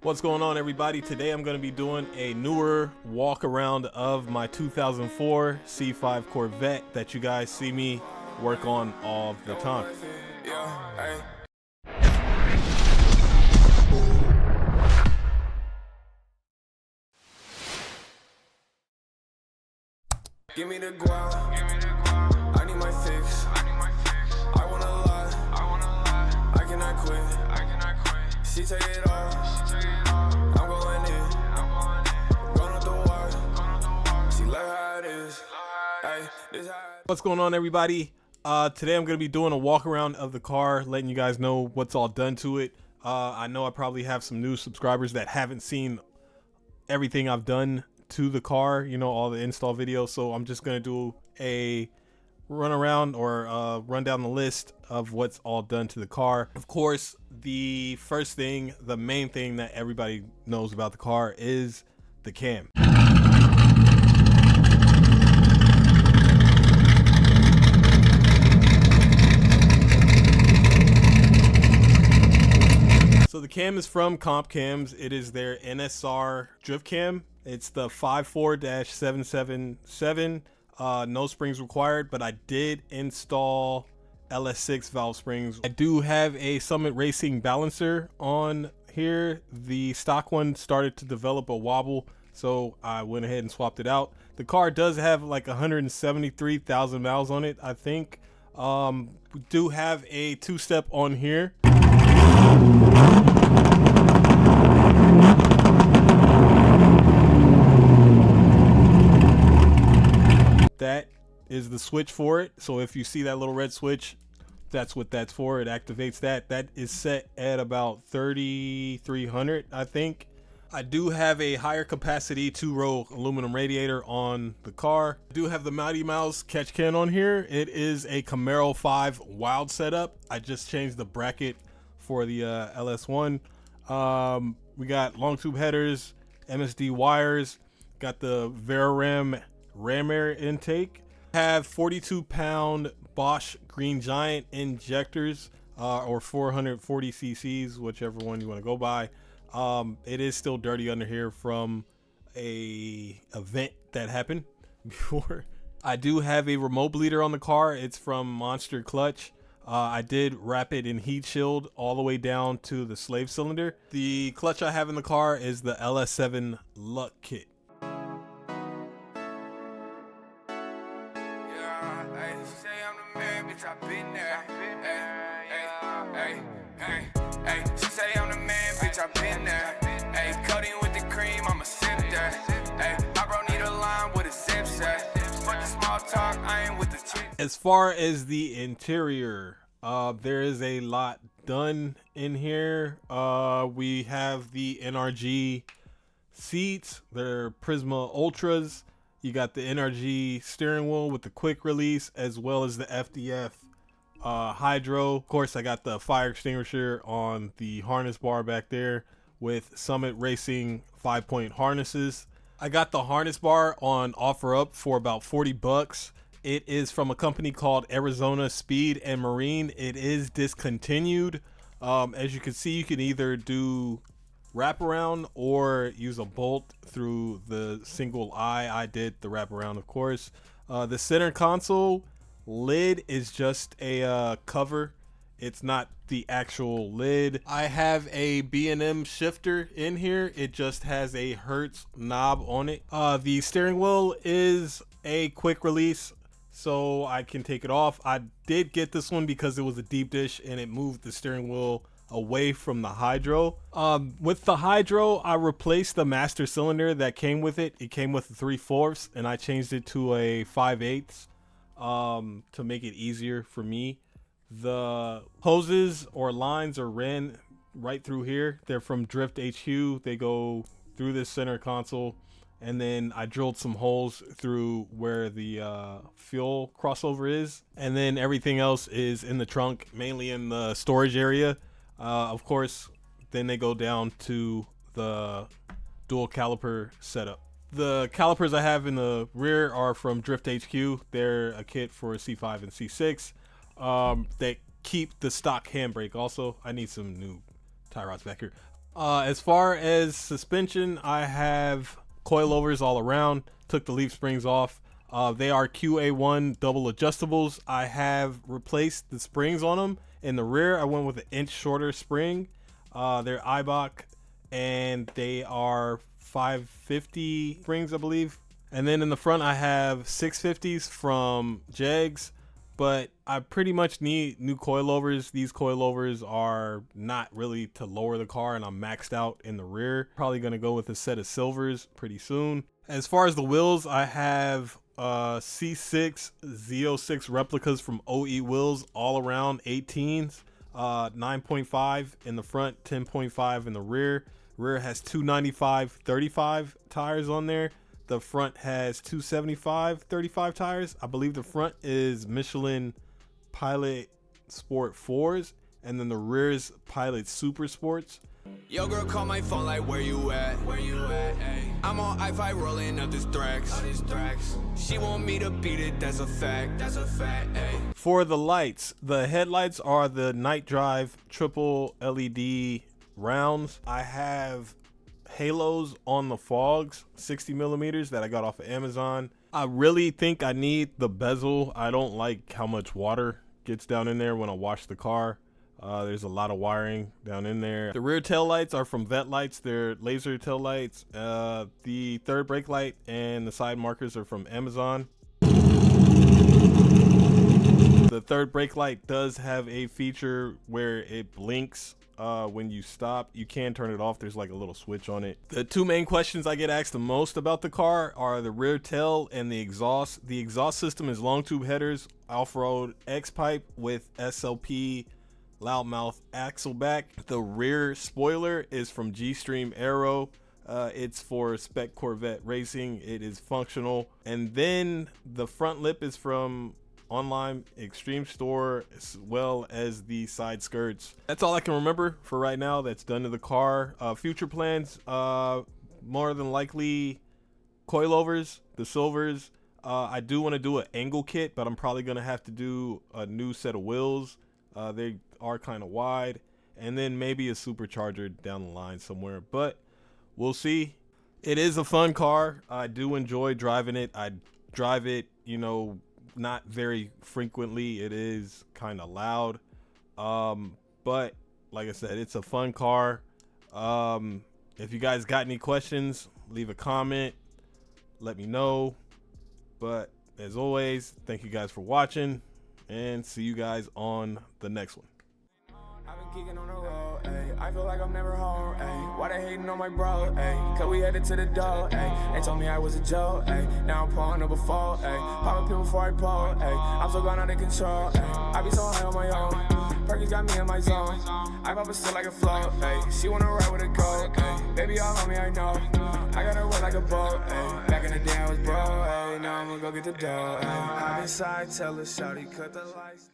What's going on, everybody? Today I'm going to be doing a newer walk around of my 2004 C5 Corvette that you guys see me work on all the time. Give me the guap, I need my fix. I wanna lie, I cannot quit. She take it off, I'm going in. Going up the wire, she like how it is. Hey, this how. What's going on, everybody? Today I'm gonna be doing a walk around of the car, letting you guys know what's all done to it. I know I probably have some new subscribers that haven't seen everything I've done to the car, you know, all the install videos. So I'm just gonna do a run around or run down the list of what's all done to the car. Of course, the first thing, the main thing that everybody knows about the car is the cam. So the cam is from Comp Cams. It is their NSR drift cam. It's the 54-777. No springs required, but I did install LS6 valve springs. I do have a Summit Racing balancer on here. The stock one started to develop a wobble, so I went ahead and swapped it out. The car does have like 173,000 miles on it, I think. We do have a two-step on here. That is the switch for it. So if you see that little red switch, that's what that's for. It activates that. That is set at about 3,300, I think. I do have a higher capacity 2-row aluminum radiator on the car. I do have the Mighty Mouse catch can on here. It is a Camaro 5 wild setup. I just changed the bracket for the LS1. We got long tube headers, MSD wires, got the Vararam ram air intake. Have 42-pound Bosch Green Giant injectors, or 440 cc's, whichever one you want to go by. It is still dirty under here from a event that happened before. I do have a remote bleeder on the car. It's from Monster Clutch. I did wrap it in heat shield all the way down to the slave cylinder. The clutch I have in the car is the LS7 Luck kit. I've been there. Hey, she say I'm the man, bitch, I've been there. Hey, coating with the cream, I'ma sip that. Hey, my bro need a line with a zip set. Fuck the small talk, I ain't with the chick. As far as the interior, there is a lot done in here. We have the NRG seats, they're Prisma Ultras. You got the NRG steering wheel with the quick release, as well as the FDF hydro. Of course, I got the fire extinguisher on the harness bar back there with Summit Racing 5-point harnesses. I got the harness bar on OfferUp for about 40 bucks. It is from a company called Arizona Speed and Marine. It is discontinued. As you can see, you can either do wraparound or use a bolt through the single eye. I did the wraparound, of course. The center console lid is just a cover. It's not the actual lid. I have a B&M shifter in here. It just has a Hertz knob on it. The steering wheel is a quick release, so I can take it off. I did get this one because it was a deep dish and it moved the steering wheel away from the hydro. With the hydro, I replaced the master cylinder that came with it. It came with a 3/4 and I changed it to a 5/8 to make it easier for me. The hoses or lines are ran right through here. They're from Drift HQ. They go through this center console, and then I drilled some holes through where the fuel crossover is, and then everything else is in the trunk, mainly in the storage area. Of course, then they go down to the dual caliper setup. The calipers I have in the rear are from Drift HQ. They're a kit for C5 and C6. They keep the stock handbrake also. I need some new tie rods back here. As far as suspension, I have coilovers all around. Took the leaf springs off. They are QA1 double adjustables. I have replaced the springs on them. In the rear, I went with an inch shorter spring. They're Ibach, and they are 550 springs, I believe. And then in the front, I have 650s from Jegs, but I pretty much need new coilovers. These coilovers are not really to lower the car, and I'm maxed out in the rear. Probably gonna go with a set of silvers pretty soon. As far as the wheels, I have C6 Z06 replicas from OE Wheels, all around 18s, 9.5 in the front, 10.5 in the rear. Rear has 295/35 tires on there. The front has 275/35 tires. I believe the front is Michelin Pilot Sport 4s, and then the rear is Pilot Super Sports. Yo, girl, call my phone like, where you at? Where you at? Ay. I'm on I-5 rolling up this Thrax. She want me to beat it, that's a fact. That's a fact. Ay. For the lights, the headlights are the Night Drive triple LED rounds. I have halos on the fogs, 60 millimeters, that I got off of Amazon. I really think I need the bezel. I don't like how much water gets down in there when I wash the car. There's a lot of wiring down in there. The rear tail lights are from Vettelights. They're laser tail lights. The third brake light and the side markers are from Amazon. The third brake light does have a feature where it blinks when you stop. You can turn it off. There's like a little switch on it. The two main questions I get asked the most about the car are the rear tail and the exhaust. The exhaust system is long tube headers, off-road X-pipe with SLP loudmouth axle back. The rear spoiler is from G-Stream Aero. It's for spec Corvette racing. It is functional. And then the front lip is from Online Extreme Store, as well as the side skirts. That's all I can remember for right now that's done to the car. Future plans, more than likely coilovers, the silvers. I do want to do an angle kit, but I'm probably going to have to do a new set of wheels. They are kind of wide, and then maybe a supercharger down the line somewhere, but we'll see. It is a fun car. I do enjoy driving it. I drive it, you know, not very frequently. It is kind of loud, but like I said, it's a fun car. If you guys got any questions, leave a comment, let me know. But as always, thank you guys for watching, and see you guys on the next one. I've been geeking on the road, ayy. I feel like I'm never home, ayy. Why they hating on my bro, ayy? Cause we headed to the door, ayy. They told me I was a joke, ayy. Now I'm pulling up a fold, ayy. Popping pills before I pull, ayy. I'm so gone out of control, ayy. I be so high on my own. Perkins got me in my zone. I pop a still like a float, ayy. She wanna ride with a goat, ayy. Baby, all on me, I know. I gotta work like a boat, ayy. Back in the day I was bro, ayy. Now I'm gonna go get the dough, ayy. Hop inside, tell her, shawty, cut the lights.